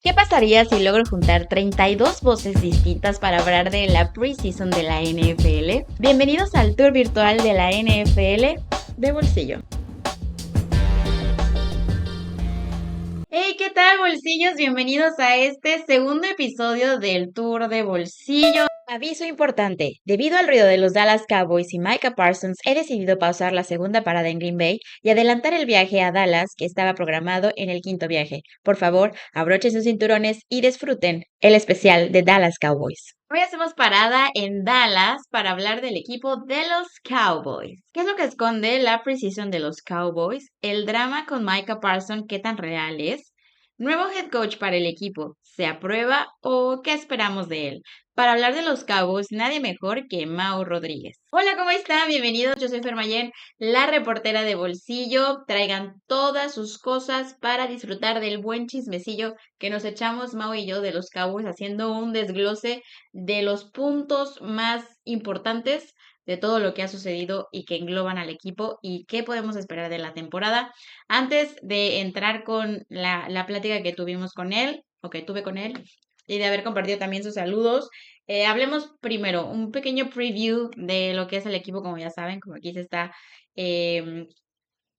¿Qué pasaría si logro juntar 32 voces distintas para hablar de la preseason de la NFL? Bienvenidos al tour virtual de la NFL de bolsillo. Hey, ¿qué tal, bolsillos? Bienvenidos a este segundo episodio del tour de bolsillo. Aviso importante, debido al ruido de los Dallas Cowboys y Micah Parsons, he decidido pausar la segunda parada en Green Bay y adelantar el viaje a Dallas que estaba programado en el quinto viaje. Por favor, abrochen sus cinturones y disfruten el especial de Dallas Cowboys. Hoy hacemos parada en Dallas para hablar del equipo de los Cowboys. ¿Qué es lo que esconde la preseason de los Cowboys? El drama con Micah Parsons, ¿qué tan real es? Nuevo head coach para el equipo, ¿se aprueba o qué esperamos de él? Para hablar de los Cowboys, nadie mejor que Mau Rodríguez. Hola, ¿cómo están? Bienvenidos. Yo soy Fermayén, la reportera de bolsillo. Traigan todas sus cosas para disfrutar del buen chismecillo que nos echamos Mau y yo de los Cowboys, haciendo un desglose de los puntos más importantes de todo lo que ha sucedido y que engloban al equipo y qué podemos esperar de la temporada. Antes de entrar con la plática que tuvimos con él, o que tuve con él, y de haber compartido también sus saludos, hablemos primero un pequeño preview de lo que es el equipo, como ya saben, como aquí se está em,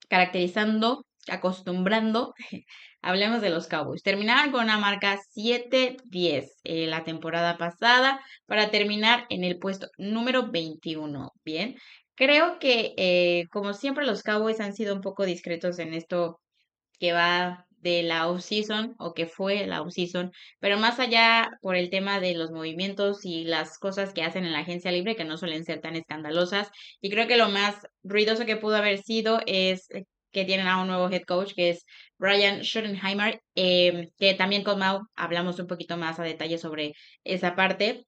caracterizando, acostumbrando. Hablemos de los Cowboys. Terminaron con una marca 7-10 la temporada pasada para terminar en el puesto número 21. Bien, creo que como siempre los Cowboys han sido un poco discretos en esto que va de la off-season o que fue la off-season, pero más allá por el tema de los movimientos y las cosas que hacen en la agencia libre que no suelen ser tan escandalosas. Y creo que lo más ruidoso que pudo haber sido es que tienen a un nuevo head coach que es Brian Schottenheimer, que también con Mau hablamos un poquito más a detalle sobre esa parte.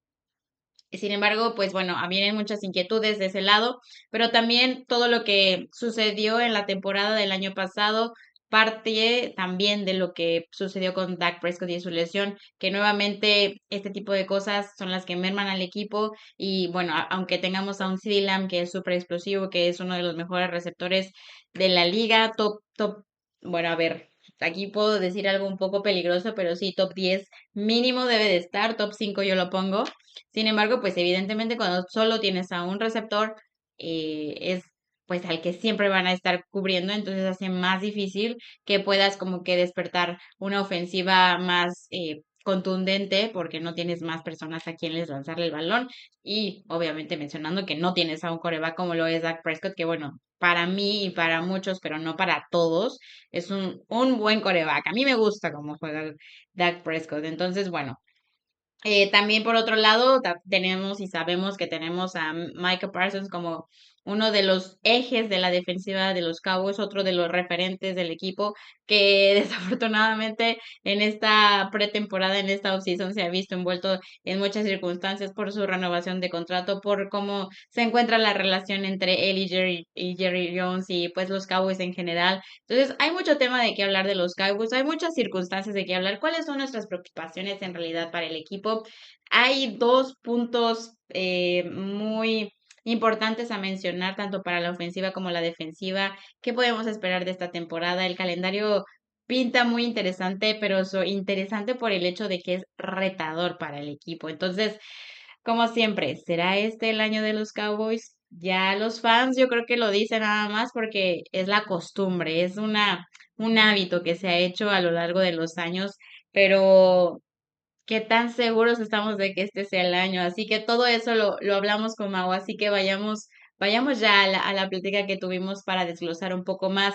Sin embargo, pues bueno, vienen muchas inquietudes de ese lado, pero también todo lo que sucedió en la temporada del año pasado, parte también de lo que sucedió con Dak Prescott y su lesión, que nuevamente este tipo de cosas son las que merman al equipo y bueno, aunque tengamos a un CeeDee Lamb que es súper explosivo, que es uno de los mejores receptores de la liga, top, bueno, a ver, aquí puedo decir algo un poco peligroso, pero sí, top 10 mínimo debe de estar, top 5 yo lo pongo. Sin embargo, pues evidentemente cuando solo tienes a un receptor, es pues al que siempre van a estar cubriendo, entonces hace más difícil que puedas como que despertar una ofensiva más contundente porque no tienes más personas a quienes lanzarle el balón y obviamente mencionando que no tienes a un coreback como lo es Dak Prescott, que bueno, para mí y para muchos, pero no para todos, es un buen coreback. A mí me gusta cómo juega Dak Prescott, entonces bueno. También por otro lado, tenemos y sabemos que tenemos a Micah Parsons como uno de los ejes de la defensiva de los Cowboys, otro de los referentes del equipo, que desafortunadamente en esta pretemporada, en esta offseason, se ha visto envuelto en muchas circunstancias por su renovación de contrato, por cómo se encuentra la relación entre él y Jerry Jones y pues los Cowboys en general. Entonces, hay mucho tema de qué hablar de los Cowboys, hay muchas circunstancias de qué hablar. ¿Cuáles son nuestras preocupaciones en realidad para el equipo? Hay dos puntos muy importantes a mencionar, tanto para la ofensiva como la defensiva. ¿Qué podemos esperar de esta temporada? El calendario pinta muy interesante, pero interesante por el hecho de que es retador para el equipo. Entonces, como siempre, ¿será este el año de los Cowboys? Ya los fans yo creo que lo dicen nada más porque es la costumbre, es un hábito que se ha hecho a lo largo de los años, pero ¿qué tan seguros estamos de que este sea el año? Así que todo eso lo hablamos con Mau, así que vayamos ya a la plática que tuvimos para desglosar un poco más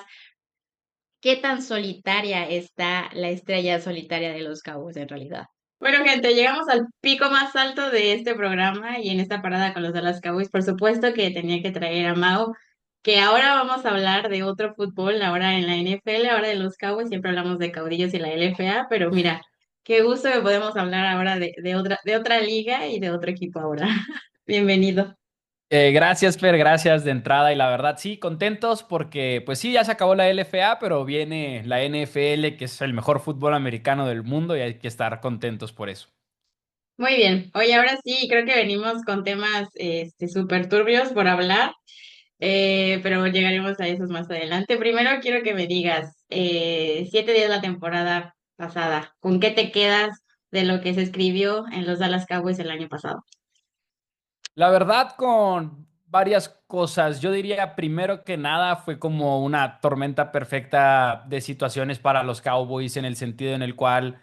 qué tan solitaria está la estrella solitaria de los Cowboys en realidad. Bueno, gente, llegamos al pico más alto de este programa y en esta parada con los Dallas Cowboys, por supuesto que tenía que traer a Mau, que ahora vamos a hablar de otro fútbol, ahora en la NFL, ahora de los Cowboys, siempre hablamos de caudillos y la LFA, pero mira, qué gusto que podemos hablar ahora de otra liga y de otro equipo ahora. Bienvenido. Gracias, Fer, gracias de entrada y la verdad sí, contentos porque pues sí, ya se acabó la LFA, pero viene la NFL, que es el mejor fútbol americano del mundo y hay que estar contentos por eso. Muy bien. Oye, ahora sí, creo que venimos con temas súper turbios por hablar. Pero llegaremos a esos más adelante. Primero quiero que me digas, 7 días la temporada pasada? ¿Con qué te quedas de lo que se escribió en los Dallas Cowboys el año pasado? La verdad, con varias cosas. Yo diría, primero que nada, fue como una tormenta perfecta de situaciones para los Cowboys en el sentido en el cual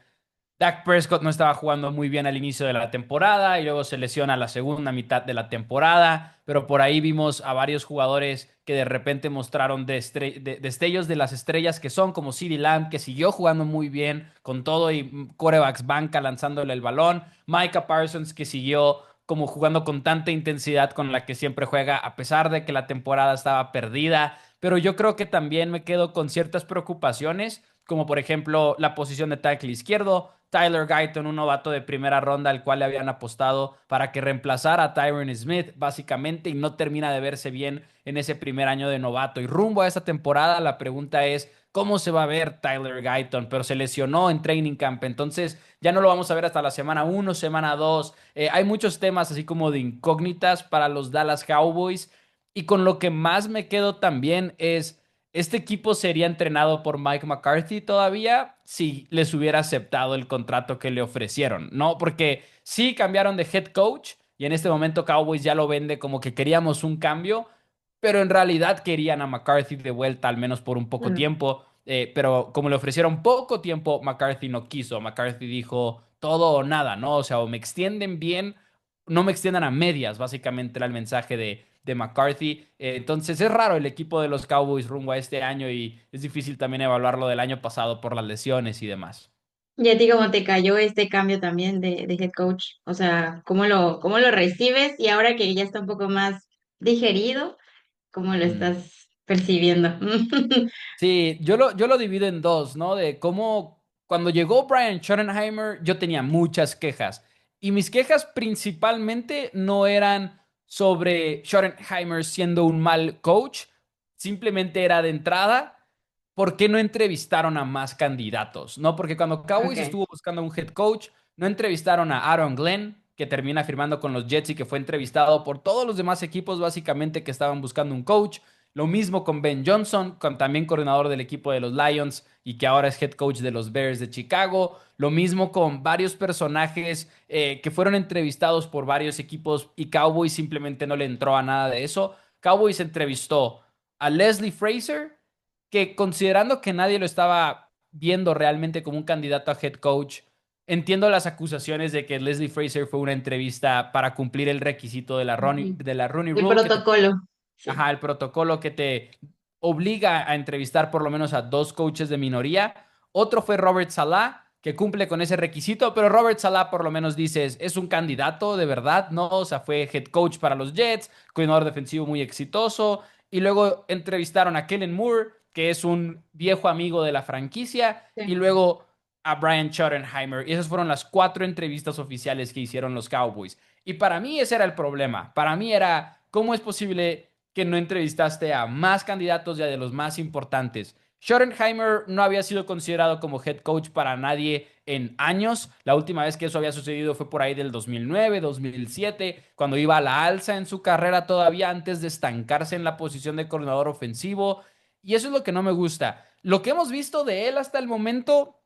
Dak Prescott no estaba jugando muy bien al inicio de la temporada y luego se lesiona a la segunda mitad de la temporada, pero por ahí vimos a varios jugadores que de repente mostraron destellos de las estrellas que son, como CeeDee Lamb, que siguió jugando muy bien con todo y quarterbacks banca lanzándole el balón, Micah Parsons, que siguió como jugando con tanta intensidad con la que siempre juega, a pesar de que la temporada estaba perdida, pero yo creo que también me quedo con ciertas preocupaciones como por ejemplo la posición de tackle izquierdo, Tyler Guyton, un novato de primera ronda al cual le habían apostado para que reemplazara a Tyron Smith, básicamente, y no termina de verse bien en ese primer año de novato. Y rumbo a esa temporada, la pregunta es, ¿cómo se va a ver Tyler Guyton? Pero se lesionó en training camp, entonces ya no lo vamos a ver hasta la semana uno, semana 2. Hay muchos temas así como de incógnitas para los Dallas Cowboys. Y con lo que más me quedo también es este equipo sería entrenado por Mike McCarthy todavía si les hubiera aceptado el contrato que le ofrecieron, ¿no? Porque sí cambiaron de head coach y en este momento Cowboys ya lo vende como que queríamos un cambio, pero en realidad querían a McCarthy de vuelta, al menos por un poco Mm. tiempo. Pero como le ofrecieron poco tiempo, McCarthy no quiso. McCarthy dijo todo o nada, ¿no? O sea, o me extienden bien, no me extiendan a medias, básicamente era el mensaje de McCarthy. Entonces es raro el equipo de los Cowboys rumbo a este año y es difícil también evaluarlo del año pasado por las lesiones y demás. ¿Y a ti cómo te cayó este cambio también de head coach? O sea, cómo lo recibes? Y ahora que ya está un poco más digerido, ¿cómo lo Mm. estás percibiendo? Sí, yo lo divido en dos, ¿no? De cómo cuando llegó Brian Schottenheimer yo tenía muchas quejas y mis quejas principalmente no eran sobre Schottenheimer siendo un mal coach, simplemente era de entrada, ¿por qué no entrevistaron a más candidatos? ¿No? Porque cuando Cowboys Okay. estuvo buscando un head coach, no entrevistaron a Aaron Glenn, que termina firmando con los Jets y que fue entrevistado por todos los demás equipos básicamente que estaban buscando un coach. Lo mismo con Ben Johnson, también coordinador del equipo de los Lions y que ahora es head coach de los Bears de Chicago. Lo mismo con varios personajes que fueron entrevistados por varios equipos y Cowboys simplemente no le entró a nada de eso. Cowboys entrevistó a Leslie Frazier, que considerando que nadie lo estaba viendo realmente como un candidato a head coach, entiendo las acusaciones de que Leslie Frazier fue una entrevista para cumplir el requisito Ujú. de la Rooney El Rule, que te protocolo, sí. ajá, el protocolo que te obliga a entrevistar por lo menos a dos coaches de minoría. Otro fue Robert Salah, que cumple con ese requisito, pero Robert Salah por lo menos dices, es un candidato de verdad, ¿no? O sea, fue head coach para los Jets, coordinador defensivo muy exitoso. Y luego entrevistaron a Kellen Moore, que es un viejo amigo de la franquicia, y Sí. luego a Brian Schottenheimer. Y esas fueron las cuatro entrevistas oficiales que hicieron los Cowboys. Y para mí ese era el problema. Para mí era, ¿cómo es posible que no entrevistaste a más candidatos ya de los más importantes? Schottenheimer no había sido considerado como head coach para nadie en años. La última vez que eso había sucedido fue por ahí del 2009, 2007, cuando iba a la alza en su carrera todavía antes de estancarse en la posición de coordinador ofensivo. Y eso es lo que no me gusta. Lo que hemos visto de él hasta el momento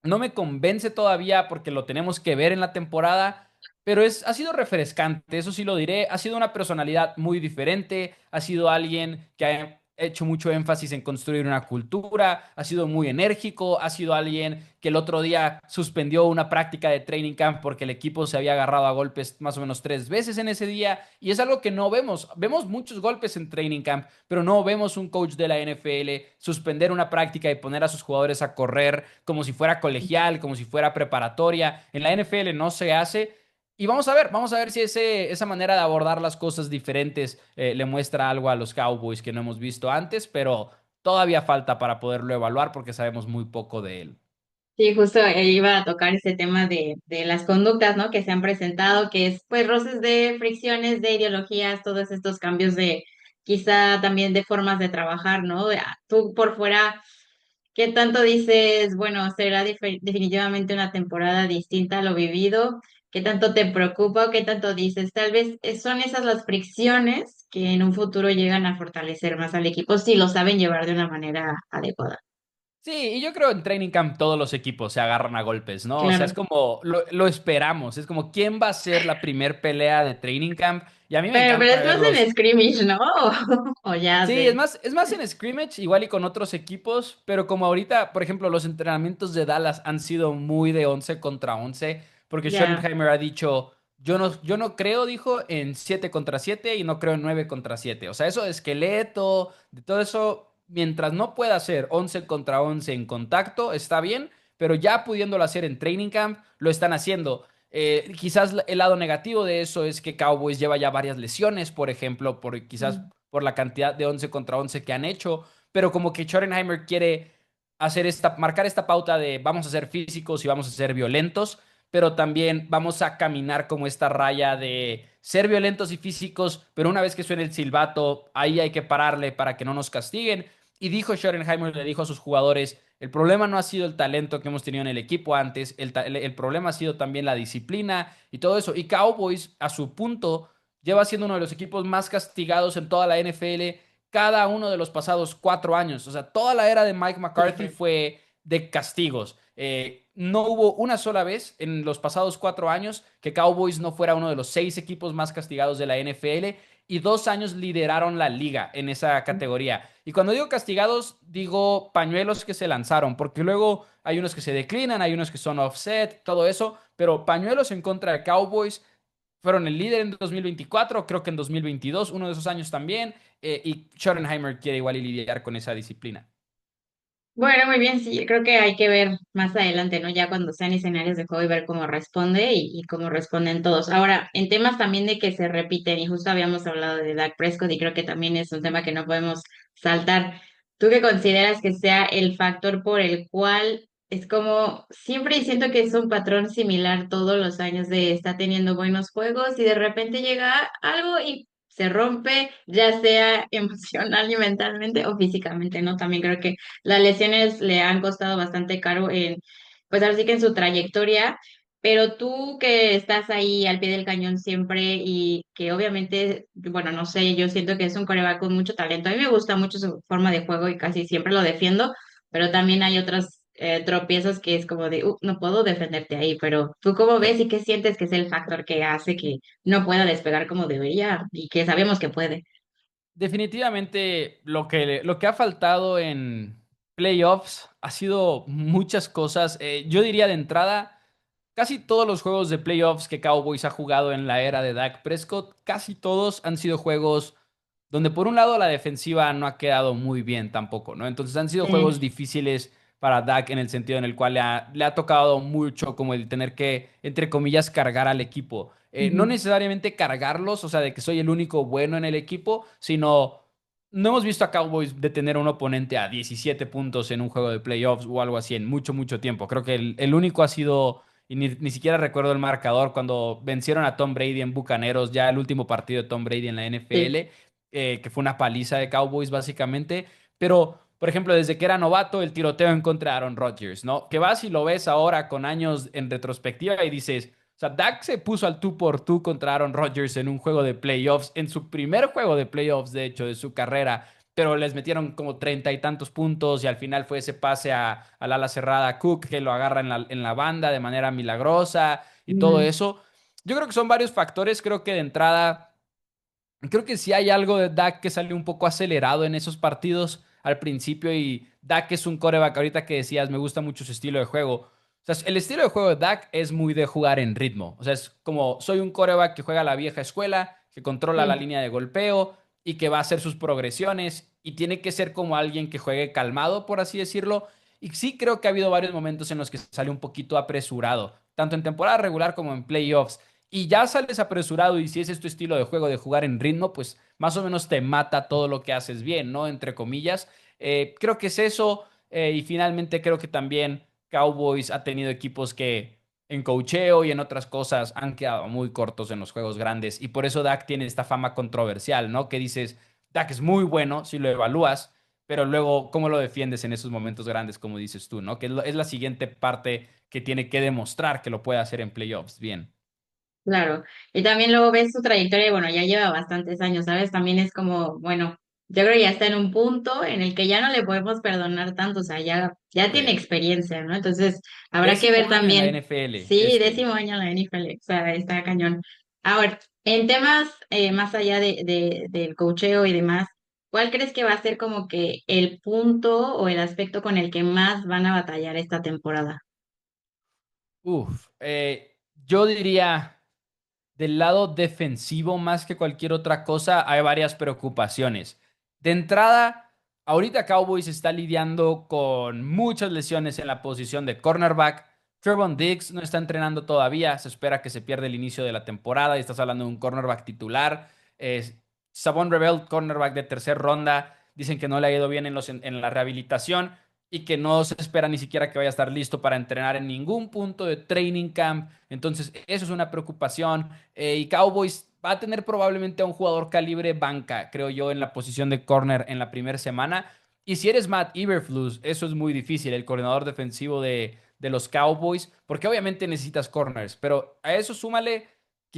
no me convence todavía porque lo tenemos que ver en la temporada, pero ha sido refrescante, eso sí lo diré. Ha sido una personalidad muy diferente, ha sido alguien que ha hecho mucho énfasis en construir una cultura, ha sido muy enérgico, ha sido alguien que el otro día suspendió una práctica de training camp porque el equipo se había agarrado a golpes más o menos 3 veces en ese día y es algo que no vemos. Vemos muchos golpes en training camp, pero no vemos un coach de la NFL suspender una práctica y poner a sus jugadores a correr como si fuera colegial, como si fuera preparatoria. En la NFL no se hace. Y vamos a ver si esa manera de abordar las cosas diferentes le muestra algo a los Cowboys que no hemos visto antes, pero todavía falta para poderlo evaluar porque sabemos muy poco de él. Sí, justo iba a tocar ese tema de las conductas, ¿no? Que se han presentado, que es pues roces de fricciones, de ideologías, todos estos cambios de quizá también de formas de trabajar, ¿no? Tú por fuera, ¿qué tanto dices, bueno, será definitivamente una temporada distinta a lo vivido? ¿Qué tanto te preocupa o qué tanto dices? Tal vez son esas las fricciones que en un futuro llegan a fortalecer más al equipo si lo saben llevar de una manera adecuada. Sí, y yo creo en Training Camp todos los equipos se agarran a golpes, ¿no? O sea, es Claro. como lo esperamos, es como quién va a ser la primer pelea de Training Camp y a mí me Pero encanta es más en verlos. scrimmage, ¿no? O ya Sí, de, es más en scrimmage, igual y con otros equipos, pero como ahorita, por ejemplo, los entrenamientos de Dallas han sido muy de 11 contra 11, porque ya. Schottenheimer ha dicho, yo no creo, dijo, en 7 contra 7 y no creo en 9 contra 7. O sea, eso de esqueleto, de todo eso, mientras no pueda ser 11 contra 11 en contacto, está bien, pero ya pudiéndolo hacer en training camp, lo están haciendo. Quizás el lado negativo de eso es que Cowboys lleva ya varias lesiones, por ejemplo, por quizás por la cantidad de 11 contra 11 que han hecho, pero como que Schottenheimer quiere marcar esta pauta de vamos a ser físicos y vamos a ser violentos, pero también vamos a caminar como esta raya de ser violentos y físicos, pero una vez que suene el silbato, ahí hay que pararle para que no nos castiguen. Y dijo Schottenheimer, le dijo a sus jugadores, el problema no ha sido el talento que hemos tenido en el equipo antes, el problema ha sido también la disciplina y todo eso. Y Cowboys, a su punto, lleva siendo uno de los equipos más castigados en toda la NFL cada uno de los pasados 4 años. O sea, toda la era de Mike McCarthy Híjole. fue de castigos. No hubo una sola vez en los pasados 4 años que Cowboys no fuera uno de los 6 equipos más castigados de la NFL y 2 años lideraron la liga en esa categoría. Y cuando digo castigados, digo pañuelos que se lanzaron, porque luego hay unos que se declinan, hay unos que son offset, todo eso, pero pañuelos en contra de Cowboys. Fueron el líder en 2024, creo que en 2022, uno de esos años también, y Schottenheimer quiere igual y lidiar con esa disciplina. Bueno, muy bien, sí, creo que hay que ver más adelante, ¿no? Ya cuando sean escenarios de juego y ver cómo responde y cómo responden todos. Ahora, en temas también de que se repiten, y justo habíamos hablado de Dak Prescott y creo que también es un tema que no podemos saltar. ¿Tú qué consideras que sea el factor por el cual es como siempre siento que es un patrón similar todos los años de está teniendo buenos juegos y de repente llega algo y se rompe, ya sea emocional y mentalmente o físicamente, ¿no? También creo que las lesiones le han costado bastante caro pues ahora sí que en su trayectoria, pero tú que estás ahí al pie del cañón siempre y que obviamente, bueno, no sé, yo siento que es un coreback con mucho talento. A mí me gusta mucho su forma de juego y casi siempre lo defiendo, pero también hay otros tropiezos que es como de, no puedo defenderte ahí, pero ¿tú cómo ves y qué sientes que es el factor que hace que no pueda despegar como debería y que sabemos que puede? Definitivamente lo que ha faltado en playoffs ha sido muchas cosas. Yo diría de entrada, casi todos los juegos de playoffs que Cowboys ha jugado en la era de Dak Prescott, casi todos han sido juegos donde por un lado la defensiva no ha quedado muy bien tampoco, ¿no? Entonces han sido juegos Sí. difíciles para Dak en el sentido en el cual le ha tocado mucho como el tener que, entre comillas, cargar al equipo. No Ujú. necesariamente cargarlos, o sea, de que soy el único bueno en el equipo, sino no hemos visto a Cowboys detener a un oponente a 17 puntos en un juego de playoffs o algo así en mucho, mucho tiempo. Creo que el único ha sido, y ni siquiera recuerdo el marcador, cuando vencieron a Tom Brady en Bucaneros, ya el último partido de Tom Brady en la Sí. NFL, que fue una paliza de Cowboys básicamente. Pero, por ejemplo, desde que era novato, el tiroteo en contra de Aaron Rodgers, ¿no? Que vas y lo ves ahora con años en retrospectiva y dices, o sea, Dak se puso al tú por tú contra Aaron Rodgers en un juego de playoffs, en su primer juego de playoffs, de hecho, de su carrera, pero les metieron como 30 y tantos puntos y al final fue ese pase al ala cerrada Cook que lo agarra en la banda de manera milagrosa y todo Ujú. eso. Yo creo que son varios factores, creo que de entrada, creo que sí hay algo de Dak que salió un poco acelerado en esos partidos al principio y Dak es un coreback, ahorita que decías, me gusta mucho su estilo de juego. O sea, el estilo de juego de Dak es muy de jugar en ritmo. O sea, es como soy un coreback que juega a la vieja escuela, que controla la Sí. línea de golpeo y que va a hacer sus progresiones y tiene que ser como alguien que juegue calmado, por así decirlo. Y sí creo que ha habido varios momentos en los que sale un poquito apresurado, tanto en temporada regular como en playoffs. Y ya sales apresurado y si ese es tu estilo de juego, de jugar en ritmo, pues más o menos te mata todo lo que haces bien, ¿no? Entre comillas. Creo que es eso. Y finalmente creo que también Cowboys ha tenido equipos que en coacheo y en otras cosas han quedado muy cortos en los juegos grandes. Y por eso Dak tiene esta fama controversial, ¿no? Que dices, Dak es muy bueno si lo evalúas, pero luego, ¿cómo lo defiendes en esos momentos grandes, como dices tú, ¿no? Que es la siguiente parte que tiene que demostrar que lo puede hacer en playoffs. Bien. Claro, y también luego ves su trayectoria y bueno, ya lleva bastantes años, ¿sabes? También es como, bueno, yo creo que ya está en un punto en el que ya no le podemos perdonar tanto, o sea, ya tiene Sí. experiencia, ¿no? Entonces, habrá que Décimo ver año en la también, NFL, sí, este. 10º año en la NFL, o sea, está cañón. Ahora, en temas más allá del coacheo y demás, ¿cuál crees que va a ser como que el punto o el aspecto con el que más van a batallar esta temporada? Yo diría, del lado defensivo, más que cualquier otra cosa, hay varias preocupaciones. De entrada, ahorita Cowboys está lidiando con muchas lesiones en la posición de cornerback. Trevon Diggs no está entrenando todavía, se espera que se pierda el inicio de la temporada y estás hablando de un cornerback titular. Savon Rebel, cornerback de tercera ronda, dicen que no le ha ido bien en la rehabilitación y que no se espera ni siquiera que vaya a estar listo para entrenar en ningún punto de training camp. Entonces, eso es una preocupación. Y Cowboys va a tener probablemente a un jugador calibre banca, creo yo, en la posición de corner en la primera semana. Y si eres Matt Eberflus, eso es muy difícil, el coordinador defensivo de los Cowboys, porque obviamente necesitas corners, pero a eso súmale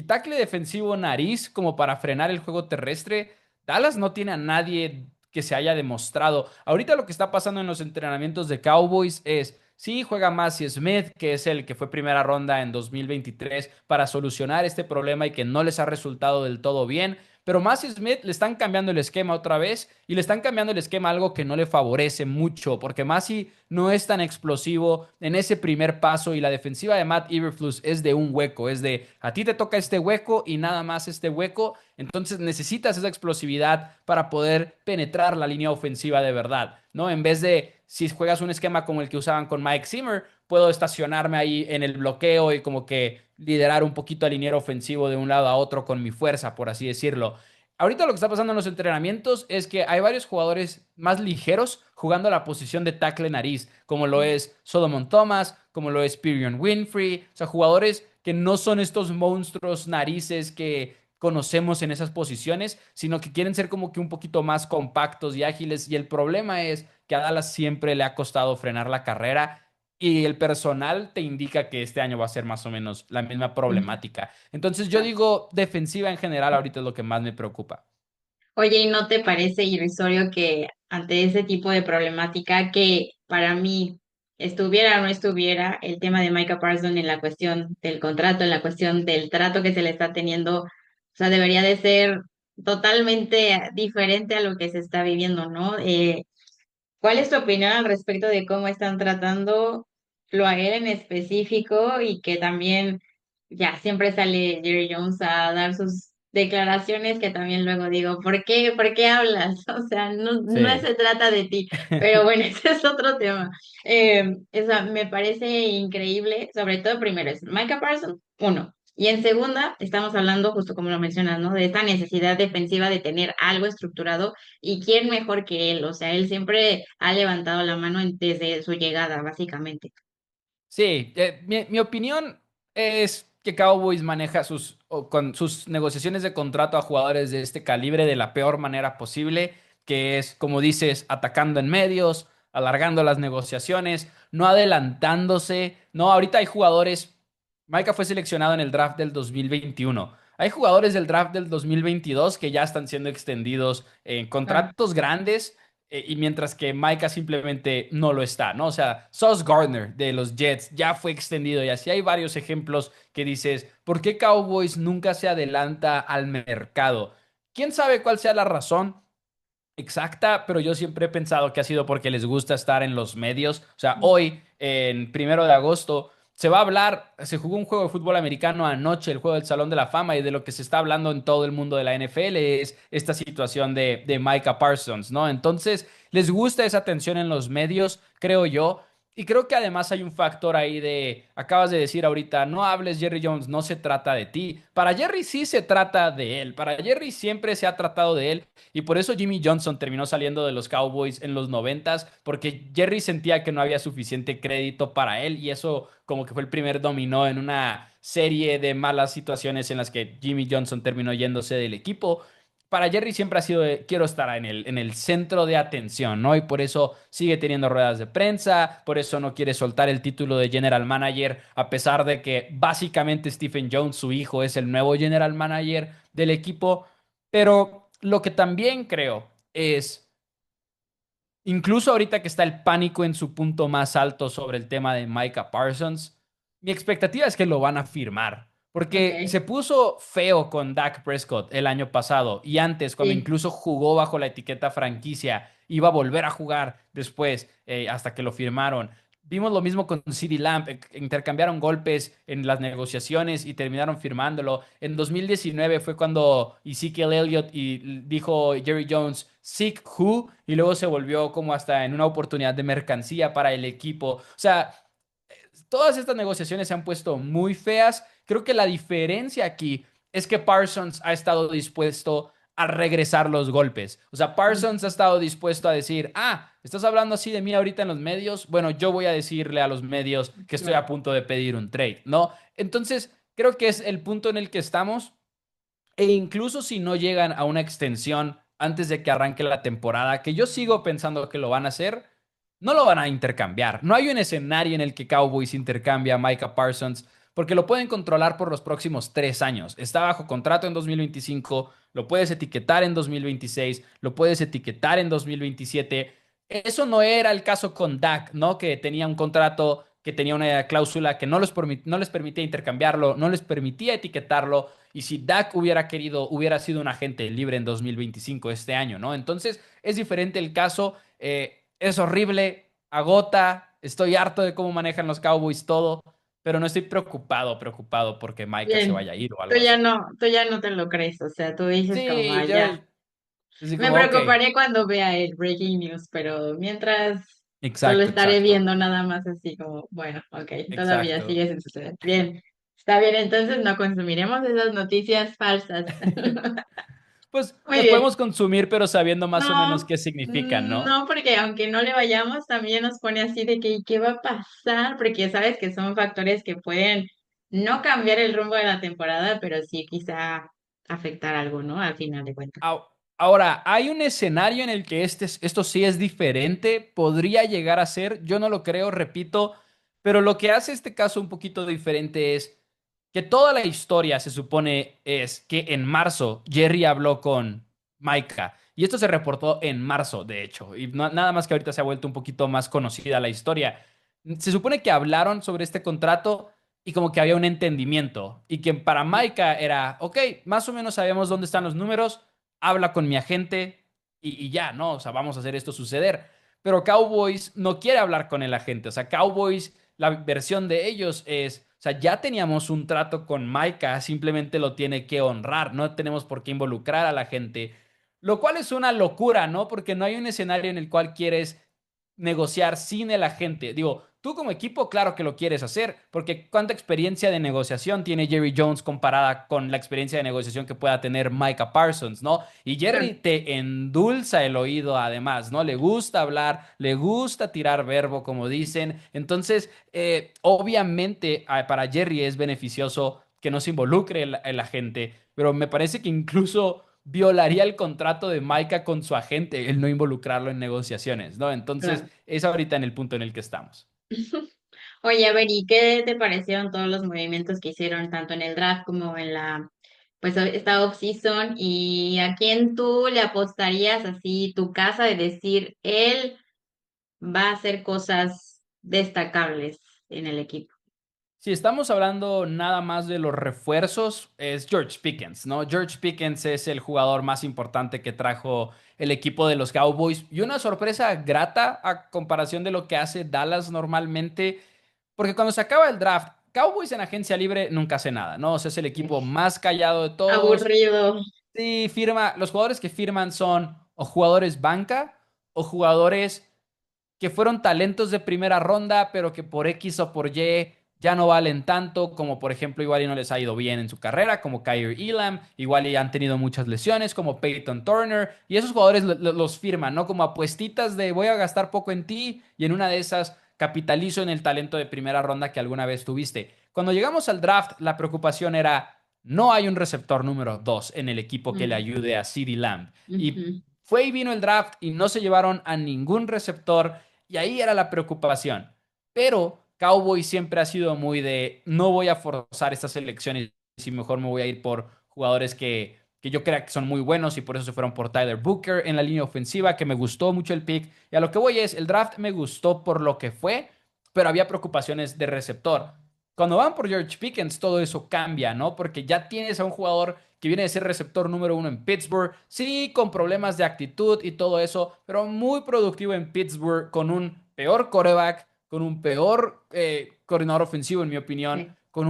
tackle defensivo nariz como para frenar el juego terrestre. Dallas no tiene a nadie que se haya demostrado. Ahorita lo que está pasando en los entrenamientos de Cowboys es, sí, juega Mazi Smith, que es el que fue primera ronda en 2023 para solucionar este problema y que no les ha resultado del todo bien. Pero Mazi Smith le están cambiando el esquema otra vez y le están cambiando el esquema a algo que no le favorece mucho, porque Mazi no es tan explosivo en ese primer paso y la defensiva de Matt Eberflus es de un hueco, es de a ti te toca este hueco y nada más este hueco, entonces necesitas esa explosividad para poder penetrar la línea ofensiva de verdad, ¿no? En vez de si juegas un esquema como el que usaban con Mike Zimmer, puedo estacionarme ahí en el bloqueo y como que liderar un poquito al liniero ofensivo de un lado a otro con mi fuerza, por así decirlo. Ahorita lo que está pasando en los entrenamientos es que hay varios jugadores más ligeros jugando la posición de tackle nariz, como lo es Solomon Thomas, como lo es Pyrion Winfrey, o sea, jugadores que no son estos monstruos narices que conocemos en esas posiciones, sino que quieren ser como que un poquito más compactos y ágiles. Y el problema es que a Dallas siempre le ha costado frenar la carrera y el personal te indica que este año va a ser más o menos la misma problemática. Entonces yo digo, defensiva en general ahorita es lo que más me preocupa. Oye, ¿y no te parece irrisorio que ante ese tipo de problemática que para mí estuviera o no estuviera el tema de Micah Parsons en la cuestión del contrato, en la cuestión del trato que se le está teniendo, o sea, debería de ser totalmente diferente a lo que se está viviendo, ¿no? ¿Cuál es tu opinión al respecto de cómo están tratando lo a él en específico y que también ya siempre sale Jerry Jones a dar sus declaraciones que también luego digo, por qué hablas? O sea, no Sí. se trata de ti, pero bueno, ese es otro tema. O sea, me parece increíble, sobre todo primero es Micah Parsons, uno. Y en segunda, estamos hablando, justo como lo mencionas, ¿no? De esta necesidad defensiva de tener algo estructurado y quién mejor que él, o sea, él siempre ha levantado la mano desde su llegada, básicamente. Sí, mi opinión es que Cowboys maneja con sus negociaciones de contrato a jugadores de este calibre de la peor manera posible, que es, como dices, atacando en medios, alargando las negociaciones, no adelantándose. No, ahorita hay jugadores, Micah fue seleccionado en el draft del 2021. Hay jugadores del draft del 2022 que ya están siendo extendidos en Claro. contratos grandes y mientras que Micah simplemente no lo está, ¿no? O sea, Sauce Gardner de los Jets ya fue extendido y así hay varios ejemplos que dices, ¿por qué Cowboys nunca se adelanta al mercado? ¿Quién sabe cuál sea la razón exacta? Pero yo siempre he pensado que ha sido porque les gusta estar en los medios. O sea, hoy, en 1 de agosto, se va a hablar, se jugó un juego de fútbol americano anoche, el juego del Salón de la Fama, y de lo que se está hablando en todo el mundo de la NFL es esta situación de Micah Parsons, ¿no? Entonces, les gusta esa atención en los medios, creo yo. Y creo que además hay un factor ahí de, acabas de decir ahorita, no hables Jerry Jones, no se trata de ti. Para Jerry sí se trata de él, para Jerry siempre se ha tratado de él y por eso Jimmy Johnson terminó saliendo de los Cowboys en los noventas, porque Jerry sentía que no había suficiente crédito para él y eso como que fue el primer dominó en una serie de malas situaciones en las que Jimmy Johnson terminó yéndose del equipo. Para Jerry siempre ha sido quiero estar en el centro de atención, ¿no? Y por eso sigue teniendo ruedas de prensa, por eso no quiere soltar el título de general manager, a pesar de que básicamente Stephen Jones, su hijo, es el nuevo general manager del equipo. Pero lo que también creo es, incluso ahorita que está el pánico en su punto más alto sobre el tema de Micah Parsons, mi expectativa es que lo van a firmar. Porque Ok, se puso feo con Dak Prescott el año pasado y antes, cuando sí. incluso jugó bajo la etiqueta franquicia, iba a volver a jugar después, hasta que lo firmaron. Vimos lo mismo con CeeDee Lamb, intercambiaron golpes en las negociaciones y terminaron firmándolo. En 2019 fue cuando Ezekiel Elliott y dijo Jerry Jones, "Seek who", y luego se volvió como hasta en una oportunidad de mercancía para el equipo. O sea, todas estas negociaciones se han puesto muy feas. Creo que la diferencia aquí es que Parsons ha estado dispuesto a regresar los golpes. O sea, Parsons ha Ujú. estado dispuesto a decir, estás hablando así de mí ahorita en los medios. Bueno, yo voy a decirle a los medios que estoy a Claro. punto de pedir un trade, ¿no? Entonces, creo que es el punto en el que estamos. E incluso si no llegan a una extensión antes de que arranque la temporada, que yo sigo pensando que lo van a hacer, no lo van a intercambiar. No hay un escenario en el que Cowboys intercambia a Micah Parsons porque lo pueden controlar por los próximos 3 años. Está bajo contrato en 2025, lo puedes etiquetar en 2026, lo puedes etiquetar en 2027. Eso no era el caso con Dak, ¿no? Que tenía un contrato, que tenía una cláusula que no les permitía intercambiarlo, no les permitía etiquetarlo. Y si Dak hubiera querido, hubiera sido un agente libre en 2025, este año, ¿no? Entonces, es diferente el caso. Es horrible, agota. Estoy harto de cómo manejan los Cowboys todo, pero no estoy preocupado porque Micah se Bien, vaya a ir o algo así. tú ya no te lo crees, o sea, tú dices como, Sí, yo ya, así me como, ok, preocuparé cuando vea el breaking news, pero mientras solo exacto, estaré exacto, viendo nada más así como, bueno, ok, todavía exacto. sigue sin suceder. Bien, está bien, entonces no consumiremos esas noticias falsas. Pues Muy las bien. podemos consumir, pero sabiendo más o menos No, qué significan, ¿no? no, porque aunque no le vayamos, también nos pone así de que, ¿y qué va a pasar? Porque sabes que son factores que pueden no cambiar el rumbo de la temporada, pero sí quizá afectar algo, ¿no? Al final de cuentas. Ahora, hay un escenario en el que esto sí es diferente, podría llegar a ser, yo no lo creo, repito, pero lo que hace este caso un poquito diferente es que toda la historia se supone es que en marzo Jerry habló con Micah y esto se reportó en marzo, de hecho, y nada más que ahorita se ha vuelto un poquito más conocida la historia. Se supone que hablaron sobre este contrato y como que había un entendimiento y que para Micah era, ok, más o menos sabemos dónde están los números, habla con mi agente y ya, ¿no? O sea, vamos a hacer esto suceder. Pero Cowboys no quiere hablar con el agente. O sea, Cowboys, la versión de ellos es, o sea, ya teníamos un trato con Micah, simplemente lo tiene que honrar, no tenemos por qué involucrar a la gente. Lo cual es una locura, ¿no? Porque no hay un escenario en el cual quieres negociar sin el agente. Digo, tú como equipo, claro que lo quieres hacer, porque ¿cuánta experiencia de negociación tiene Jerry Jones comparada con la experiencia de negociación que pueda tener Micah Parsons, ¿no? Y Jerry Claro. te endulza el oído además, ¿no? Le gusta hablar, le gusta tirar verbo, como dicen. Entonces, obviamente, para Jerry es beneficioso que no se involucre el agente, pero me parece que incluso violaría el contrato de Micah con su agente el no involucrarlo en negociaciones, ¿no? Entonces, Claro. es ahorita en el punto en el que estamos. Oye, a ver, ¿y qué te parecieron todos los movimientos que hicieron tanto en el draft como en pues esta off-season? ¿Y a quién tú le apostarías así tu casa de decir, él va a hacer cosas destacables en el equipo? Si estamos hablando nada más de los refuerzos, es George Pickens, ¿no? George Pickens es el jugador más importante que trajo el equipo de los Cowboys y una sorpresa grata a comparación de lo que hace Dallas normalmente, porque cuando se acaba el draft, Cowboys en agencia libre nunca hace nada, ¿no? O sea, es el equipo más callado de todos. Aburrido. Sí, los jugadores que firman son o jugadores banca o jugadores que fueron talentos de primera ronda, pero que por X o por Y ya no valen tanto, como por ejemplo igual y no les ha ido bien en su carrera, como Kyrie Elam, igual y han tenido muchas lesiones, como Peyton Turner, y esos jugadores los firman, ¿no? Como apuestitas de voy a gastar poco en ti, y en una de esas capitalizo en el talento de primera ronda que alguna vez tuviste. Cuando llegamos al draft, la preocupación era, no hay un receptor número 2 en el equipo que le Mm, ayude a CeeDee Lamb. Y ujú. fue y vino el draft y no se llevaron a ningún receptor y ahí era la preocupación. Pero Cowboy siempre ha sido muy de no voy a forzar estas elecciones y mejor me voy a ir por jugadores que yo creo que son muy buenos y por eso se fueron por Tyler Booker en la línea ofensiva, que me gustó mucho el pick. Y a lo que voy es, el draft me gustó por lo que fue, pero había preocupaciones de receptor. Cuando van por George Pickens, todo eso cambia, ¿no? Porque ya tienes a un jugador que viene de ser receptor número uno en Pittsburgh, sí, con problemas de actitud y todo eso, pero muy productivo en Pittsburgh, con un peor quarterback, con un peor coordinador ofensivo, en mi opinión, Sí. con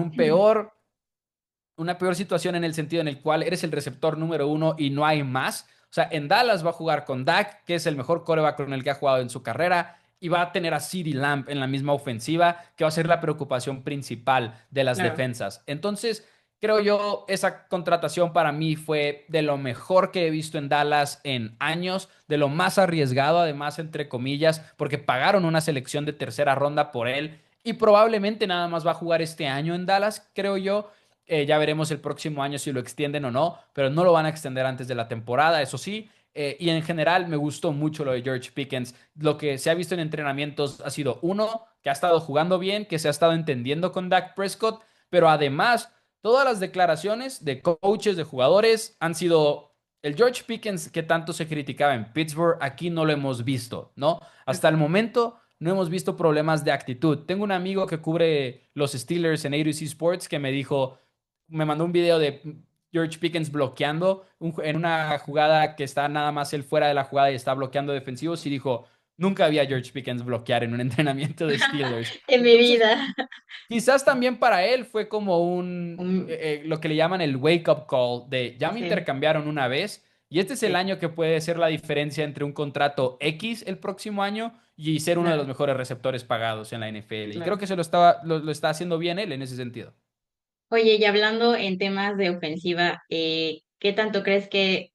una peor situación en el sentido en el cual eres el receptor número uno y no hay más. O sea, en Dallas va a jugar con Dak, que es el mejor quarterback con el que ha jugado en su carrera, y va a tener a CeeDee Lamb en la misma ofensiva, que va a ser la preocupación principal de las Claro. defensas. Entonces, creo yo, esa contratación para mí fue de lo mejor que he visto en Dallas en años, de lo más arriesgado, además, entre comillas, porque pagaron una selección de tercera ronda por él y probablemente nada más va a jugar este año en Dallas, creo yo. Ya veremos el próximo año si lo extienden o no, pero no lo van a extender antes de la temporada, eso sí. Y en general me gustó mucho lo de George Pickens. Lo que se ha visto en entrenamientos ha sido uno, que ha estado jugando bien, que se ha estado entendiendo con Dak Prescott, pero además todas las declaraciones de coaches, de jugadores, han sido el George Pickens que tanto se criticaba en Pittsburgh, aquí no lo hemos visto, ¿no? Hasta el momento no hemos visto problemas de actitud. Tengo un amigo que cubre los Steelers en A2C Sports que me dijo, me mandó un video de George Pickens bloqueando en una jugada que está nada más él fuera de la jugada y está bloqueando defensivos y dijo, nunca había George Pickens bloquear en un entrenamiento de Steelers. En mi Entonces, vida. quizás también para él fue como Mm, lo que le llaman el wake up call de ya me sí, intercambiaron una vez y este es el sí, año que puede ser la diferencia entre un contrato X el próximo año y ser uno de los claro, mejores receptores pagados en la NFL. Y creo claro. que lo está haciendo bien él en ese sentido. Oye, y hablando en temas de ofensiva, ¿qué tanto crees que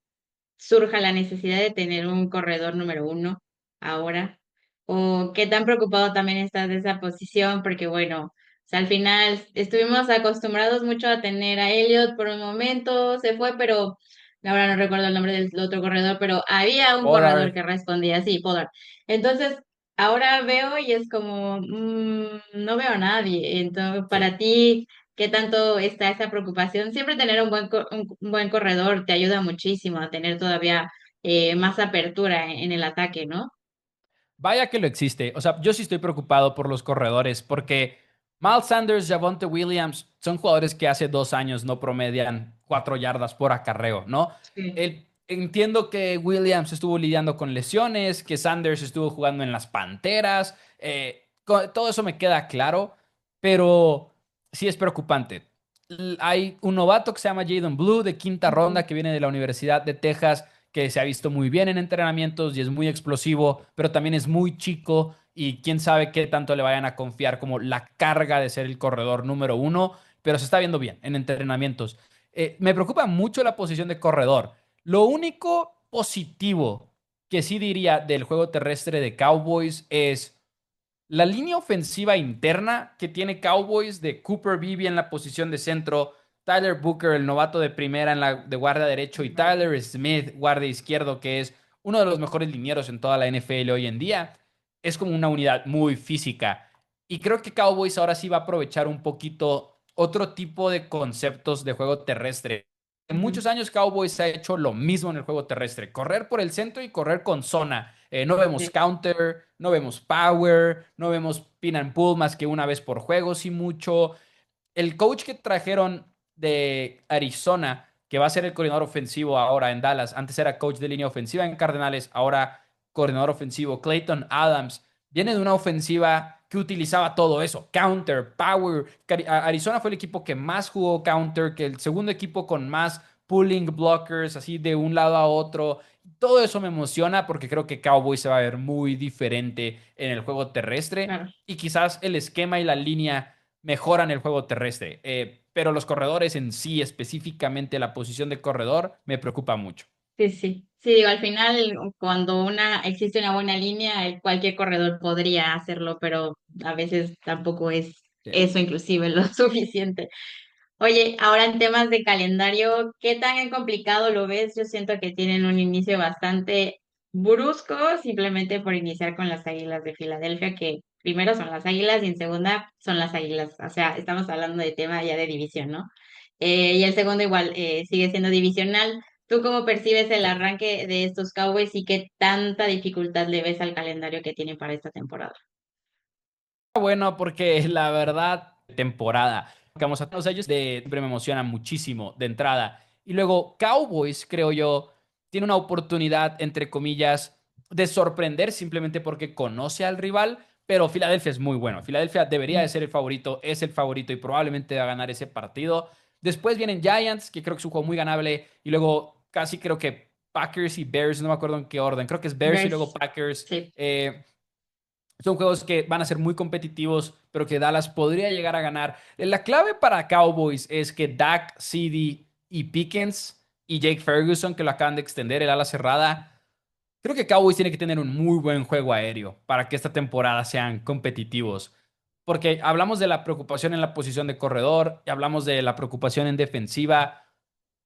surja la necesidad de tener un corredor número uno ahora? ¿O qué tan preocupado también estás de esa posición? Porque bueno, o sea, al final estuvimos acostumbrados mucho a tener a Elliot por un momento, se fue, pero ahora no recuerdo el nombre del otro corredor, pero había un corredor Pollard. que respondía así, Pollard. Entonces, ahora veo y es como, no veo a nadie. Entonces, Sí. para ti, ¿qué tanto está esa preocupación? Siempre tener un buen corredor te ayuda muchísimo a tener todavía más apertura en el ataque, ¿no? Vaya que lo existe. O sea, yo sí estoy preocupado por los corredores porque Miles Sanders, Javonte Williams son jugadores que hace 2 años no promedian 4 yardas por acarreo, ¿no? Sí, Entiendo que Williams estuvo lidiando con lesiones, que Sanders estuvo jugando en las Panteras. Todo eso me queda claro, pero sí es preocupante. Hay un novato que se llama Jaden Blue de quinta ujú, ronda que viene de la Universidad de Texas que se ha visto muy bien en entrenamientos y es muy explosivo, pero también es muy chico y quién sabe qué tanto le vayan a confiar como la carga de ser el corredor número uno, pero se está viendo bien en entrenamientos. Me preocupa mucho la posición de corredor. Lo único positivo que sí diría del juego terrestre de Cowboys es la línea ofensiva interna que tiene Cowboys de Cooper Beebe en la posición de centro, Tyler Booker, el novato de primera en la de guardia derecho, y ujú, Tyler Smith, guardia izquierdo, que es uno de los mejores linieros en toda la NFL hoy en día, es como una unidad muy física. Y creo que Cowboys ahora sí va a aprovechar un poquito otro tipo de conceptos de juego terrestre. En ujú. muchos años Cowboys ha hecho lo mismo en el juego terrestre, correr por el centro y correr con zona. No vemos Sí, counter, no vemos power, no vemos pin and pull más que una vez por juego, sí mucho. El coach que trajeron de Arizona, que va a ser el coordinador ofensivo ahora en Dallas, antes era coach de línea ofensiva en Cardenales, ahora coordinador ofensivo, Clayton Adams, viene de una ofensiva que utilizaba todo eso, counter, power. Arizona fue el equipo que más jugó counter, que el segundo equipo con más pulling blockers, así de un lado a otro. Todo eso me emociona porque creo que Cowboys se va a ver muy diferente en el juego terrestre claro. y quizás el esquema y la línea mejoran el juego terrestre. Pero los corredores en sí, específicamente la posición de corredor, me preocupa mucho. Sí, sí. Sí, digo, al final, cuando existe una buena línea, cualquier corredor podría hacerlo, pero a veces tampoco es Sí. eso inclusive lo suficiente. Oye, ahora en temas de calendario, ¿qué tan complicado lo ves? Yo siento que tienen un inicio bastante brusco, simplemente por iniciar con las Águilas de Filadelfia, que primero son las Águilas y en segunda son las Águilas. O sea, estamos hablando de tema ya de división, ¿no? y el segundo igual sigue siendo divisional. ¿Tú cómo percibes el Sí. arranque de estos Cowboys y qué tanta dificultad le ves al calendario que tienen para esta temporada? Bueno, porque la verdad, temporada. Vamos a todos ellos siempre me emociona muchísimo de entrada. Y luego Cowboys, creo yo, tiene una oportunidad, entre comillas, de sorprender simplemente porque conoce al rival, pero Filadelfia es muy bueno. Filadelfia debería de ser el favorito, es el favorito y probablemente va a ganar ese partido. Después vienen Giants, que creo que es un juego muy ganable, y luego casi creo que Packers y Bears, no me acuerdo en qué orden, creo que es Bears y luego Bears, Packers. sí, Son juegos que van a ser muy competitivos, pero que Dallas podría llegar a ganar. La clave para Cowboys es que Dak, CD y Pickens y Jake Ferguson, que lo acaban de extender, el ala cerrada, creo que Cowboys tiene que tener un muy buen juego aéreo para que esta temporada sean competitivos. Porque hablamos de la preocupación en la posición de corredor, y hablamos de la preocupación en defensiva.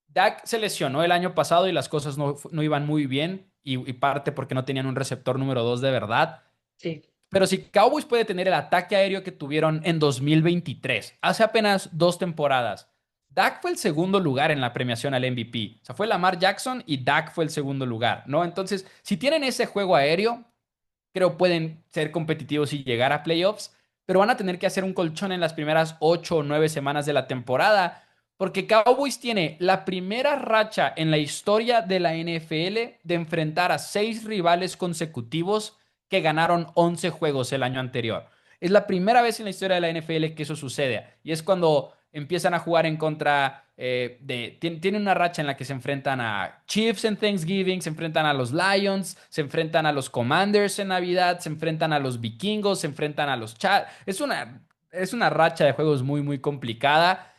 Dak se lesionó el año pasado y las cosas no iban muy bien, y parte porque no tenían un receptor número 2 de verdad. sí, Pero si Cowboys puede tener el ataque aéreo que tuvieron en 2023, hace apenas 2 temporadas, Dak fue el segundo lugar en la premiación al MVP. O sea, fue Lamar Jackson y Dak fue el segundo lugar, ¿no? Entonces, si tienen ese juego aéreo, creo pueden ser competitivos y llegar a playoffs, pero van a tener que hacer un colchón en las primeras 8 o 9 semanas de la temporada, porque Cowboys tiene la primera racha en la historia de la NFL de enfrentar a 6 rivales consecutivos que ganaron 11 juegos el año anterior. Es la primera vez en la historia de la NFL que eso sucede, y es cuando empiezan a jugar en contra tienen una racha en la que se enfrentan a Chiefs en Thanksgiving, se enfrentan a los Lions, se enfrentan a los Commanders en Navidad, se enfrentan a los Vikingos, se enfrentan a los Chad. Es una racha de juegos muy, muy complicada.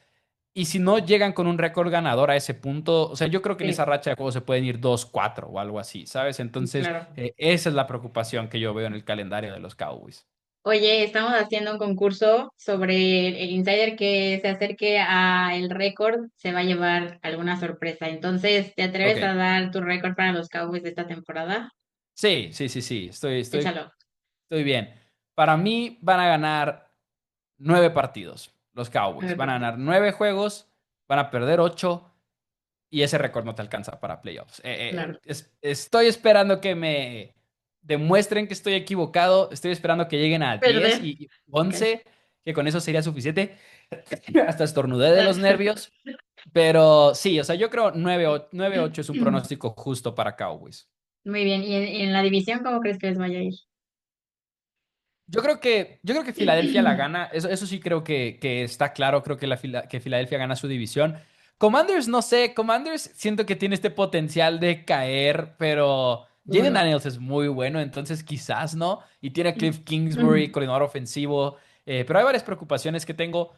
Y si no llegan con un récord ganador a ese punto, o sea, yo creo que en esa sí, racha de juegos se pueden ir 2-4 o algo así, ¿sabes? Entonces, claro. esa es la preocupación que yo veo en el calendario de los Cowboys. Oye, estamos haciendo un concurso sobre el insider que se acerque a el récord, se va a llevar alguna sorpresa. Entonces, ¿te atreves a Ok. dar tu récord para los Cowboys de esta temporada? Sí, sí, sí, sí. Échalo. Estoy bien. Para mí van a ganar 9 partidos los Cowboys. Nueve Van a partidos. ganar 9 juegos, van a perder 8 y ese récord no te alcanza para playoffs. Claro. Estoy esperando que me demuestren que estoy equivocado. Estoy esperando que lleguen a 10 Perder. y Ok. 11, que con eso sería suficiente. Hasta estornudé de los nervios. Pero sí, o sea, yo creo 9-8 es un pronóstico justo para Cowboys. Muy bien. ¿Y en la división cómo crees que les vaya a ir? Yo creo que Filadelfia la gana. Eso sí creo que está claro. Creo que, que Filadelfia gana su división. Commanders, no sé. Commanders siento que tiene este potencial de caer, pero Jaden Duro. Daniels es muy bueno, entonces quizás no. Y tiene a Cliff Kingsbury, coordinador ofensivo. Pero hay varias preocupaciones que tengo.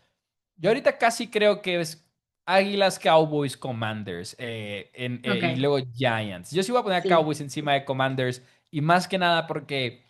Yo ahorita casi creo que es Águilas, Cowboys, Commanders y Ok. luego Giants. Yo sí voy a poner a Sí. Cowboys encima de Commanders y más que nada porque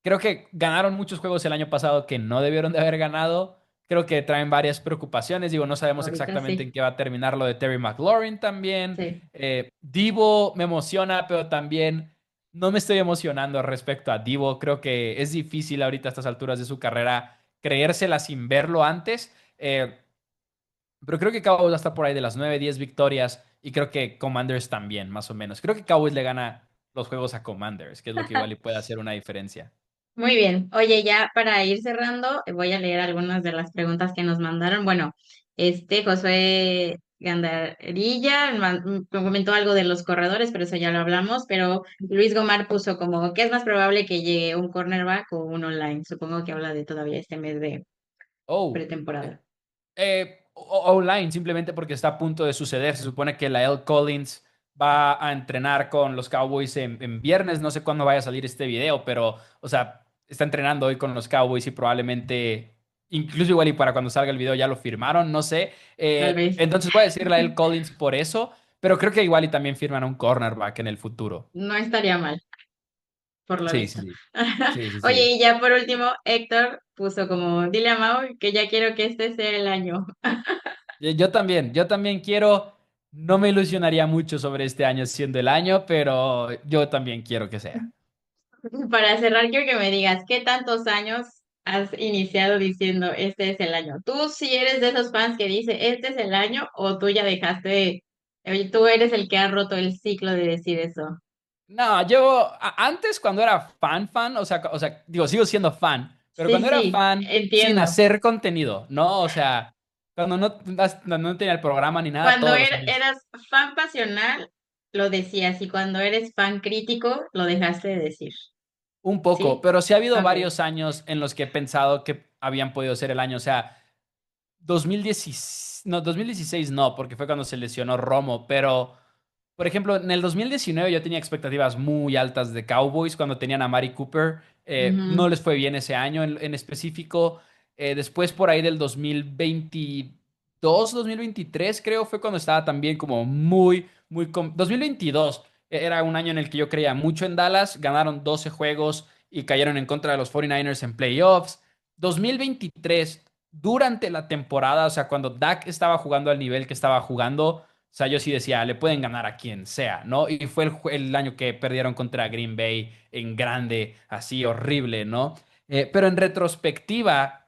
creo que ganaron muchos juegos el año pasado que no debieron de haber ganado. Creo que traen varias preocupaciones. Digo, no sabemos Ahorita exactamente en sí. qué va a terminar lo de Terry McLaurin también. Sí. Divo me emociona, pero también no me estoy emocionando respecto a Divo. Creo que es difícil ahorita a estas alturas de su carrera creérsela sin verlo antes. Pero creo que Cowboys va a estar por ahí de las 9, 10 victorias y creo que Commanders también, más o menos. Creo que Cowboys le gana los juegos a Commanders, que es lo que igual y puede hacer una diferencia. Muy bien. Oye, ya para ir cerrando, voy a leer algunas de las preguntas que nos mandaron. Bueno, Josué Gandarilla comentó algo de los corredores, pero eso ya lo hablamos. Pero Luis Gomar puso como, ¿qué es más probable que llegue un cornerback o un online? Supongo que habla de todavía este mes de Oh, pretemporada. online, simplemente porque está a punto de suceder. Se supone que la L. Collins va a entrenar con los Cowboys en viernes. No sé cuándo vaya a salir este video, pero, o sea, está entrenando hoy con los Cowboys y probablemente, incluso igual y para cuando salga el video ya lo firmaron, no sé. Tal vez. Entonces voy a decirle a L. Collins por eso, pero creo que igual y también firman a un cornerback en el futuro. No estaría mal, por lo Sí, sí, visto. sí. Sí, sí, Oye, sí. y ya por último, Héctor puso como, dile a Mau que ya quiero que este sea el año. Yo también quiero, no me ilusionaría mucho sobre este año siendo el año, pero yo también quiero que sea. Para cerrar, quiero que me digas, ¿qué tantos años has iniciado diciendo este es el año. ¿Tú sí eres de esos fans que dice este es el año o tú ya dejaste tú eres el que ha roto el ciclo de decir eso? No, yo antes cuando era fan, o sea, digo, sigo siendo fan, pero Sí, cuando era sí, fan sin entiendo. hacer contenido, ¿no? O sea, cuando no tenía el programa ni nada, Cuando todos los años. eras fan pasional, lo decías, y cuando eres fan crítico, lo dejaste de decir. Un poco, ¿Sí? pero sí ha habido Ok. varios años en los que he pensado que habían podido ser el año. O sea, 2016, no, 2016 no, porque fue cuando se lesionó Romo, pero por ejemplo, en el 2019 yo tenía expectativas muy altas de Cowboys cuando tenían a Mari Cooper. No Ujú. les fue bien ese año en específico. Después por ahí del 2022, 2023 creo fue cuando estaba también como muy... 2022 era un año en el que yo creía mucho en Dallas. Ganaron 12 juegos y cayeron en contra de los 49ers en playoffs. 2023, durante la temporada, o sea, cuando Dak estaba jugando al nivel que estaba jugando, o sea, yo sí decía, le pueden ganar a quien sea, ¿no? Y fue el año que perdieron contra Green Bay en grande, así horrible, ¿no? Pero en retrospectiva,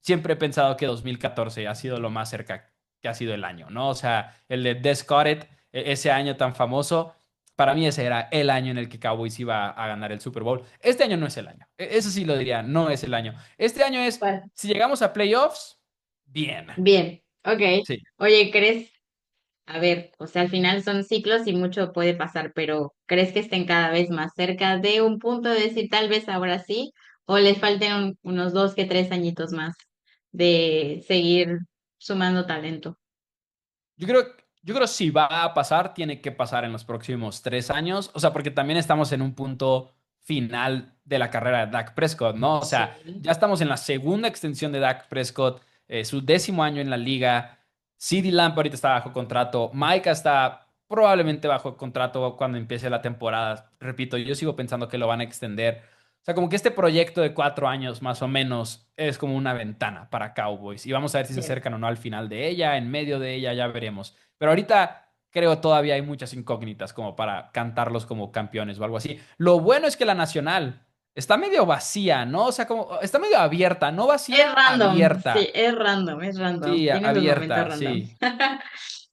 siempre he pensado que 2014 ha sido lo más cerca que ha sido el año, ¿no? O sea, el de Des Scotted, ese año tan famoso, para mí ese era el año en el que Cowboys iba a ganar el Super Bowl. Este año no es el año. Eso sí lo diría, no es el año. Este año es, ¿Cuál? si llegamos a playoffs, bien. Bien, ok. Sí. Oye, ¿crees? A ver, o sea, al final son ciclos y mucho puede pasar, pero ¿crees que estén cada vez más cerca de un punto de decir tal vez ahora sí? ¿O les falten unos 2 que 3 añitos más de seguir sumando talento? Yo creo, yo creo si va a pasar, tiene que pasar en los próximos 3 años. O sea, porque también estamos en un punto final de la carrera de Dak Prescott, ¿no? O sea, Sí. ya estamos en la segunda extensión de Dak Prescott, su 10º año en la liga. CeeDee Lamb ahorita está bajo contrato. Micah está probablemente bajo contrato cuando empiece la temporada. Repito, yo sigo pensando que lo van a extender. O sea, como que este proyecto de 4 años más o menos es como una ventana para Cowboys. Y vamos a ver si se Bien. acercan o no al final de ella, en medio de ella, ya veremos. Pero ahorita creo todavía hay muchas incógnitas como para cantarlos como campeones o algo así. Lo bueno es que la nacional está medio vacía, ¿no? O sea, como está medio abierta, no Es vacía, random, sí, abierta. es random, es random. Sí, Tiene sus momentos abierta, random. sí.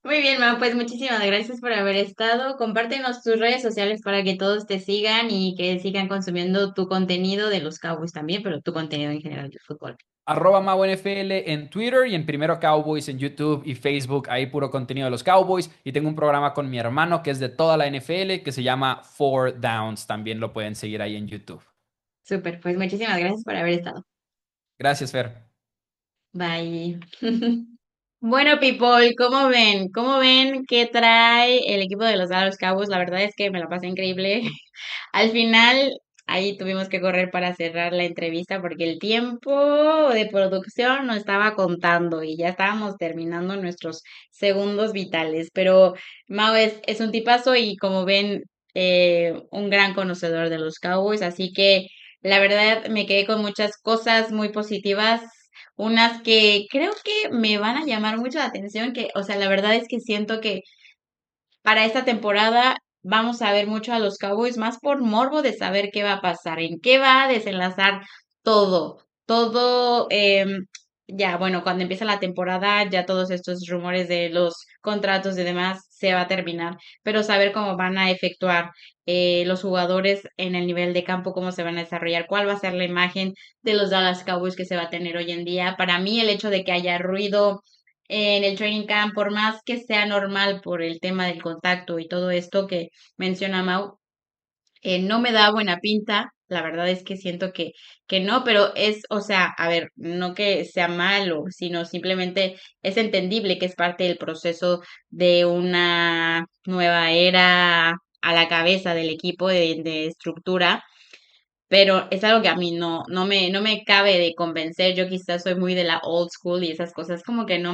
Muy bien, Mau, pues muchísimas gracias por haber estado. Compártenos tus redes sociales para que todos te sigan y que sigan consumiendo tu contenido de los Cowboys también, pero tu contenido en general del fútbol. @MauNFL en Twitter y en Primero Cowboys en YouTube y Facebook. Ahí puro contenido de los Cowboys. Y tengo un programa con mi hermano que es de toda la NFL que se llama Four Downs. También lo pueden seguir ahí en YouTube. Súper, pues muchísimas gracias por haber estado. Gracias, Fer. Bye. Bueno, people, ¿cómo ven? ¿Cómo ven qué trae el equipo de los Dallas Cowboys? La verdad es que me la pasé increíble. Al final, ahí tuvimos que correr para cerrar la entrevista porque el tiempo de producción nos estaba contando y ya estábamos terminando nuestros segundos vitales. Pero Mau es un tipazo y como ven, un gran conocedor de los Cowboys, así que la verdad me quedé con muchas cosas muy positivas, unas que creo que me van a llamar mucho la atención, que, o sea, la verdad es que siento que para esta temporada vamos a ver mucho a los Cowboys, más por morbo de saber qué va a pasar, en qué va a desenlazar todo, todo, ya, bueno, cuando empieza la temporada, ya todos estos rumores de los contratos y demás se va a terminar, pero saber cómo van a efectuar los jugadores en el nivel de campo, cómo se van a desarrollar, cuál va a ser la imagen de los Dallas Cowboys que se va a tener hoy en día. Para mí, el hecho de que haya ruido en el training camp, por más que sea normal por el tema del contacto y todo esto que menciona Mau, no me da buena pinta. La verdad es que siento que no, pero es, o sea, a ver, no que sea malo, sino simplemente es entendible que es parte del proceso de una nueva era a la cabeza del equipo de estructura, pero es algo que a mí no me cabe de convencer. Yo quizás soy muy de la old school y esas cosas como que no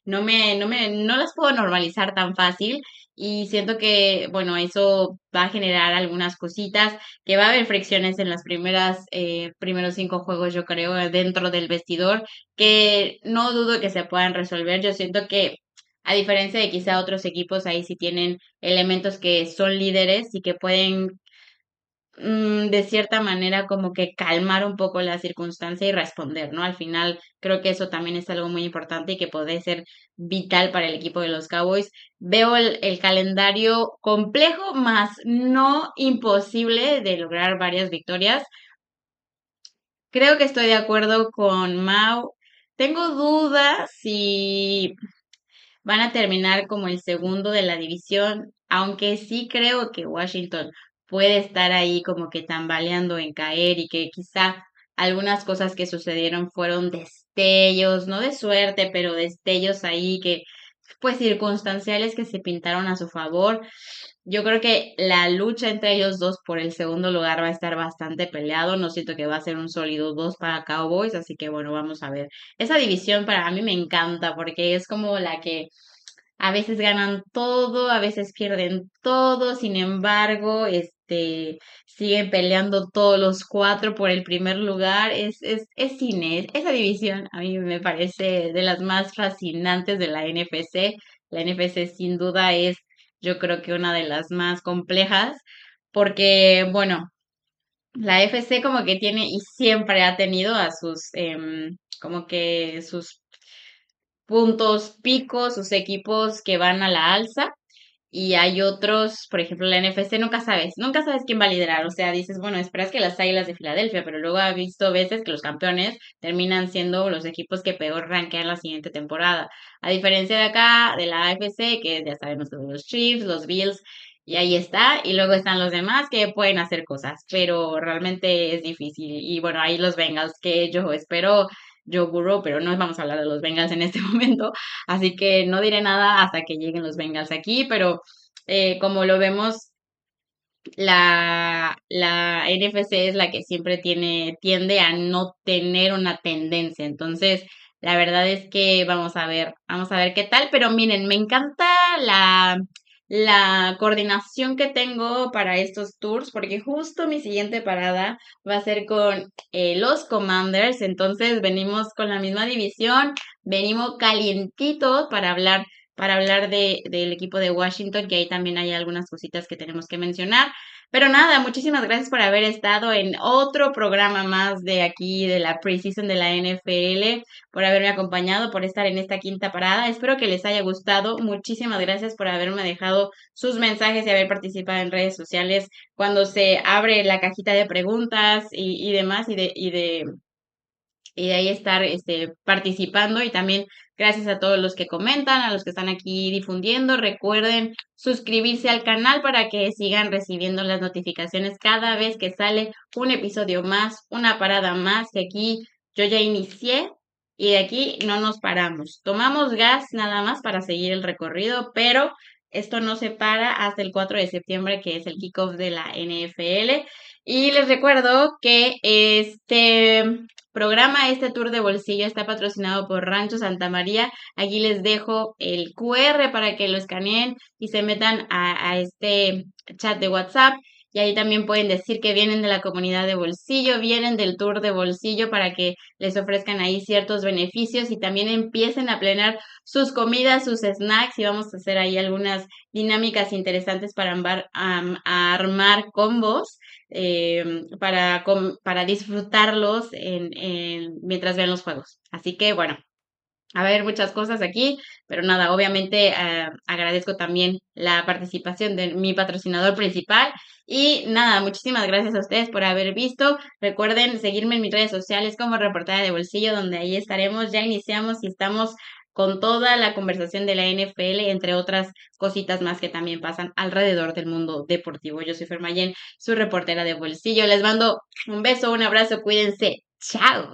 las puedo normalizar tan fácil y siento que, bueno, eso va a generar algunas cositas, que va a haber fricciones en las primeros 5 juegos, yo creo, dentro del vestidor, que no dudo que se puedan resolver. Yo siento que a diferencia de quizá otros equipos, ahí sí tienen elementos que son líderes y que pueden de cierta manera como que calmar un poco la circunstancia y responder, ¿no? Al final creo que eso también es algo muy importante y que puede ser vital para el equipo de los Cowboys. Veo el calendario complejo, más no imposible de lograr varias victorias. Creo que estoy de acuerdo con Mau. Tengo dudas si van a terminar como el segundo de la división, aunque sí creo que Washington puede estar ahí como que tambaleando en caer y que quizá algunas cosas que sucedieron fueron destellos, no de suerte, pero destellos ahí que pues circunstanciales que se pintaron a su favor. Yo creo que la lucha entre ellos dos por el segundo lugar va a estar bastante peleado. No siento que va a ser un sólido 2 para Cowboys, así que bueno, vamos a ver. Esa división para mí me encanta porque es como la que a veces ganan todo, a veces pierden todo, sin embargo, siguen peleando todos los cuatro por el primer lugar. Es cine, esa división a mí me parece de las más fascinantes de la NFC. La NFC sin duda es, yo creo que una de las más complejas, porque, bueno, la FC como que tiene y siempre ha tenido a sus, como que sus puntos picos, sus equipos que van a la alza y hay otros, por ejemplo, la NFC nunca sabes quién va a liderar, o sea, dices, bueno, esperas que las Águilas de Filadelfia, pero luego he visto veces que los campeones terminan siendo los equipos que peor rankean la siguiente temporada, a diferencia de acá, de la AFC, que ya sabemos que son los Chiefs, los Bills, y ahí está, y luego están los demás que pueden hacer cosas, pero realmente es difícil, y bueno, ahí los Bengals, que yo espero Joe Burrow, pero no vamos a hablar de los Bengals en este momento, así que no diré nada hasta que lleguen los Bengals aquí, pero como lo vemos, la NFC es la que siempre tiende a no tener una tendencia. Entonces, la verdad es que vamos a ver qué tal. Pero miren, me encanta la coordinación que tengo para estos tours, porque justo mi siguiente parada va a ser con los Commanders. Entonces, venimos con la misma división, venimos calientitos para hablar del equipo de Washington, que ahí también hay algunas cositas que tenemos que mencionar. Pero nada, muchísimas gracias por haber estado en otro programa más de aquí, de la preseason de la NFL, por haberme acompañado, por estar en esta quinta parada. Espero que les haya gustado. Muchísimas gracias por haberme dejado sus mensajes y haber participado en redes sociales cuando se abre la cajita de preguntas y demás, y de ahí estar participando y también gracias a todos los que comentan, a los que están aquí difundiendo. Recuerden suscribirse al canal para que sigan recibiendo las notificaciones cada vez que sale un episodio más, una parada más, que aquí yo ya inicié y de aquí no nos paramos. Tomamos gas nada más para seguir el recorrido, pero esto no se para hasta el 4 de septiembre, que es el kickoff de la NFL. Y les recuerdo que este tour de bolsillo está patrocinado por Rancho Santa María. Aquí les dejo el QR para que lo escaneen y se metan a este chat de WhatsApp. Y ahí también pueden decir que vienen de la comunidad de bolsillo, vienen del tour de bolsillo para que les ofrezcan ahí ciertos beneficios y también empiecen a planear sus comidas, sus snacks y vamos a hacer ahí algunas dinámicas interesantes para a armar combos para disfrutarlos mientras vean los juegos. Así que bueno, a ver muchas cosas aquí, pero nada, obviamente agradezco también la participación de mi patrocinador principal y nada, muchísimas gracias a ustedes por haber visto. Recuerden seguirme en mis redes sociales como Reportera de Bolsillo, donde ahí estaremos. Ya iniciamos y estamos con toda la conversación de la NFL, entre otras cositas más que también pasan alrededor del mundo deportivo. Yo soy Fermayen, su reportera de bolsillo. Les mando un beso, un abrazo, cuídense. Chao.